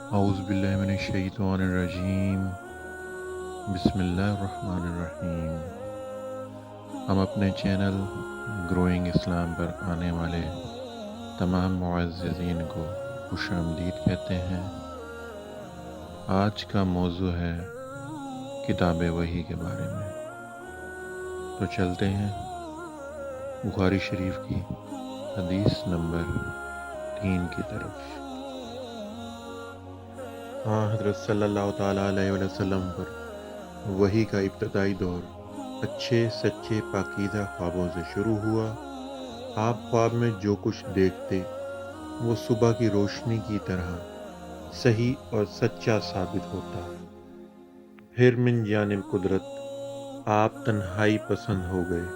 اعوذ باللہ من الشیطان الرجیم، بسم اللہ الرحمن الرحیم۔ ہم اپنے چینل گروئنگ اسلام پر آنے والے تمام معززین کو خوش آمدید کہتے ہیں۔ آج کا موضوع ہے کتاب وحی کے بارے میں۔ تو چلتے ہیں بخاری شریف کی حدیث نمبر 3 کی طرف۔ حضرت صلی اللہ تعالیٰ علیہ وسلم پر وحی کا ابتدائی دور اچھے سچے پاکیزہ خوابوں سے شروع ہوا۔ آپ خواب میں جو کچھ دیکھتے وہ صبح کی روشنی کی طرح صحیح اور سچا ثابت ہوتا۔ پھر من جانب قدرت آپ تنہائی پسند ہو گئے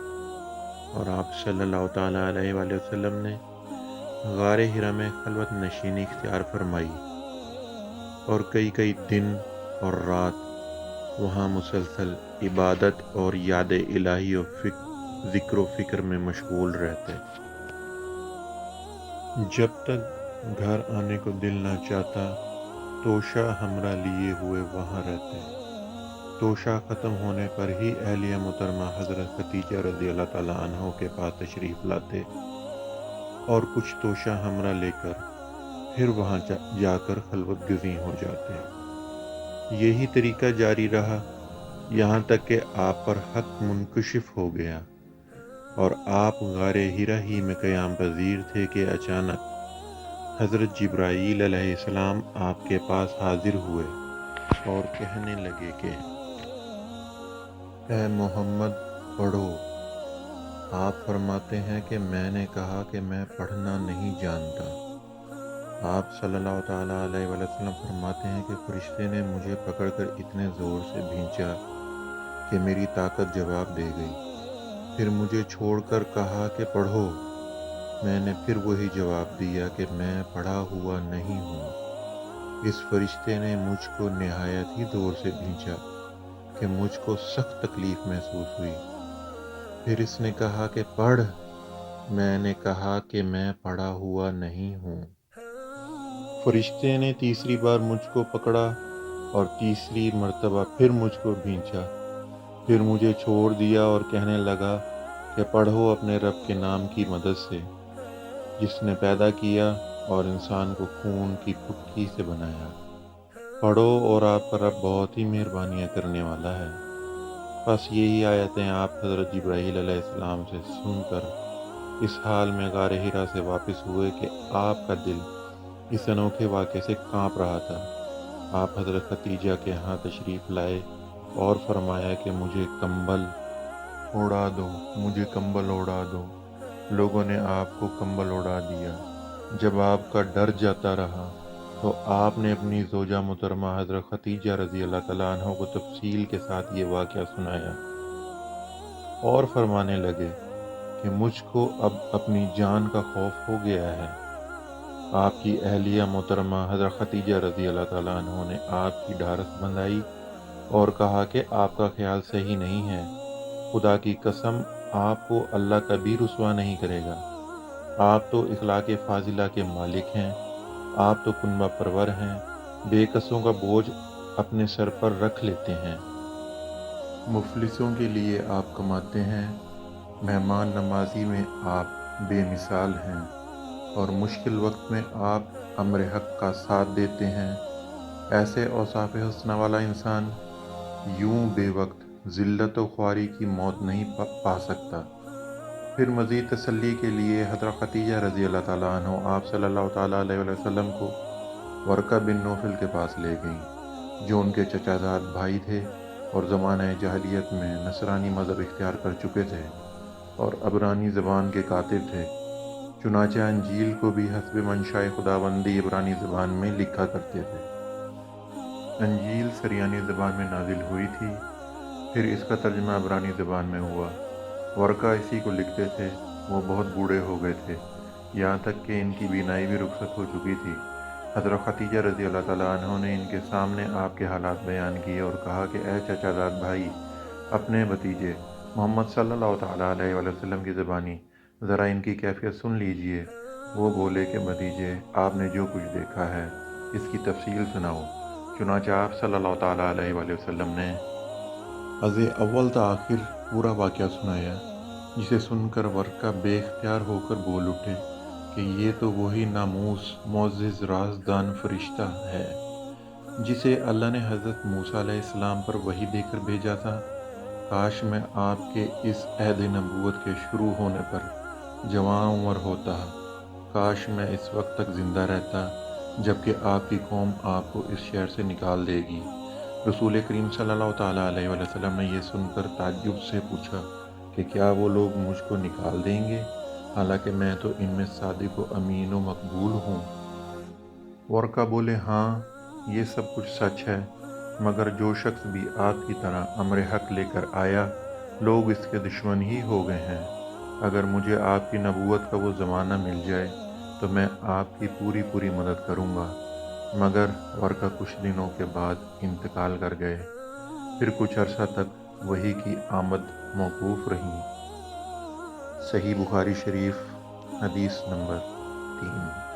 اور آپ صلی اللہ تعالیٰ علیہ وآلہ وسلم نے غار حرا میں خلوت نشینی اختیار فرمائی اور کئی دن اور رات وہاں مسلسل عبادت اور یاد الہی و ذکر و فکر میں مشغول رہتے۔ جب تک گھر آنے کو دل نہ چاہتا توشہ ہمراہ لیے ہوئے وہاں رہتے۔ توشہ ختم ہونے پر ہی اہلیہ محترمہ حضرت خدیجہ رضی اللہ تعالیٰ عنہ کے پاس تشریف لاتے اور کچھ توشہ ہمراہ لے کر پھر وہاں جا کر خلوت گزیں ہو جاتے۔ یہی طریقہ جاری رہا یہاں تک کہ آپ پر حق منکشف ہو گیا اور آپ غار حرا ہی میں قیام پذیر تھے کہ اچانک حضرت جبرائیل علیہ السلام آپ کے پاس حاضر ہوئے اور کہنے لگے کہ اے محمد پڑھو۔ آپ فرماتے ہیں کہ میں نے کہا کہ میں پڑھنا نہیں جانتا۔ آپ صلی اللہ تعالیٰ علیہ وسلم فرماتے ہیں کہ فرشتے نے مجھے پکڑ کر اتنے زور سے بھینچا کہ میری طاقت جواب دے گئی۔ پھر مجھے چھوڑ کر کہا کہ پڑھو۔ میں نے پھر وہی جواب دیا کہ میں پڑھا ہوا نہیں ہوں۔ اس فرشتے نے مجھ کو نہایت ہی زور سے بھینچا کہ مجھ کو سخت تکلیف محسوس ہوئی۔ پھر اس نے کہا کہ پڑھ۔ میں نے کہا کہ میں پڑھا ہوا نہیں ہوں۔ فرشتے نے تیسری بار مجھ کو پکڑا اور تیسری مرتبہ پھر مجھ کو بھینچا۔ پھر مجھے چھوڑ دیا اور کہنے لگا کہ پڑھو اپنے رب کے نام کی مدد سے جس نے پیدا کیا اور انسان کو خون کی پھٹکی سے بنایا۔ پڑھو اور آپ کا رب بہت ہی مہربانیاں کرنے والا ہے۔ بس یہی آیتیں آپ حضرت جبرائیل علیہ السلام سے سن کر اس حال میں غار حرا سے واپس ہوئے کہ آپ کا دل اس انوکھے واقعے سے کانپ رہا تھا۔ آپ حضرت خدیجہ کے ہاں تشریف لائے اور فرمایا کہ مجھے کمبل اوڑھا دو، مجھے کمبل اوڑھا دو۔ لوگوں نے آپ کو کمبل اوڑھا دیا۔ جب آپ کا ڈر جاتا رہا تو آپ نے اپنی زوجہ محترمہ حضرت خدیجہ رضی اللہ تعالیٰ عنہ کو تفصیل کے ساتھ یہ واقعہ سنایا اور فرمانے لگے کہ مجھ کو اب اپنی جان کا خوف ہو گیا ہے۔ آپ کی اہلیہ محترمہ حضرت خدیجہ رضی اللہ تعالیٰ عنہ نے آپ کی ڈھارس بندھائی اور کہا کہ آپ کا خیال صحیح نہیں ہے۔ خدا کی قسم آپ کو اللہ کبھی رسوا نہیں کرے گا۔ آپ تو اخلاق فاضلہ کے مالک ہیں، آپ تو کنبہ پرور ہیں، بے کسوں کا بوجھ اپنے سر پر رکھ لیتے ہیں، مفلسوں کے لیے آپ کماتے ہیں، مہمان نوازی میں آپ بے مثال ہیں اور مشکل وقت میں آپ امر حق کا ساتھ دیتے ہیں۔ ایسے اوصاف حسنہ والا انسان یوں بے وقت ذلت و خواری کی موت نہیں پا سکتا۔ پھر مزید تسلی کے لیے حضرت خدیجہ رضی اللہ تعالیٰ عنہ آپ صلی اللہ تعالیٰ علیہ وسلم کو ورقہ بن نوفل کے پاس لے گئیں جو ان کے چچا زاد بھائی تھے اور زمانہ جاہلیت میں نصرانی مذہب اختیار کر چکے تھے اور عبرانی زبان کے کاتب تھے۔ چنانچہ انجیل کو بھی حسب منشاء خداوندی عبرانی زبان میں لکھا کرتے تھے۔ انجیل سریانی زبان میں نازل ہوئی تھی، پھر اس کا ترجمہ عبرانی زبان میں ہوا۔ ورقہ اسی کو لکھتے تھے۔ وہ بہت بوڑھے ہو گئے تھے، یہاں تک کہ ان کی بینائی بھی رخصت ہو چکی تھی۔ حضرت خدیجہ رضی اللہ تعالیٰ عنہ نے ان کے سامنے آپ کے حالات بیان کیے اور کہا کہ اے چچا زاد بھائی، اپنے بھتیجے محمد صلی اللہ تعالیٰ علیہ وسلم کی زبانی ذرا ان کی کیفیت سن لیجئے۔ وہ بولے کہ بھتیجے، آپ نے جو کچھ دیکھا ہے اس کی تفصیل سناؤ۔ چنانچہ آپ صلی اللہ تعالیٰ علیہ وآلہ وسلم نے از اول تا آخر پورا واقعہ سنایا، جسے سن کر ورقہ بے اختیار ہو کر بول اٹھے کہ یہ تو وہی ناموس معزز رازدان فرشتہ ہے جسے اللہ نے حضرت موسیٰ علیہ السلام پر وحی دے کر بھیجا تھا۔ کاش میں آپ کے اس عہد نبوت کے شروع ہونے پر جوان عمر ہوتا، کاش میں اس وقت تک زندہ رہتا جبکہ آپ کی قوم آپ کو اس شہر سے نکال دے گی۔ رسول کریم صلی اللہ تعالیٰ علیہ وآلہ وسلم نے یہ سن کر تعجب سے پوچھا کہ کیا وہ لوگ مجھ کو نکال دیں گے، حالانکہ میں تو ان میں صادق و امین و مقبول ہوں؟ ورقہ بولے، ہاں یہ سب کچھ سچ ہے، مگر جو شخص بھی آپ کی طرح امر حق لے کر آیا لوگ اس کے دشمن ہی ہو گئے ہیں۔ اگر مجھے آپ کی نبوت کا وہ زمانہ مل جائے تو میں آپ کی پوری مدد کروں گا۔ مگر ورقہ کچھ دنوں کے بعد انتقال کر گئے، پھر کچھ عرصہ تک وحی کی آمد موقوف رہی۔ صحیح بخاری شریف، حدیث نمبر 3۔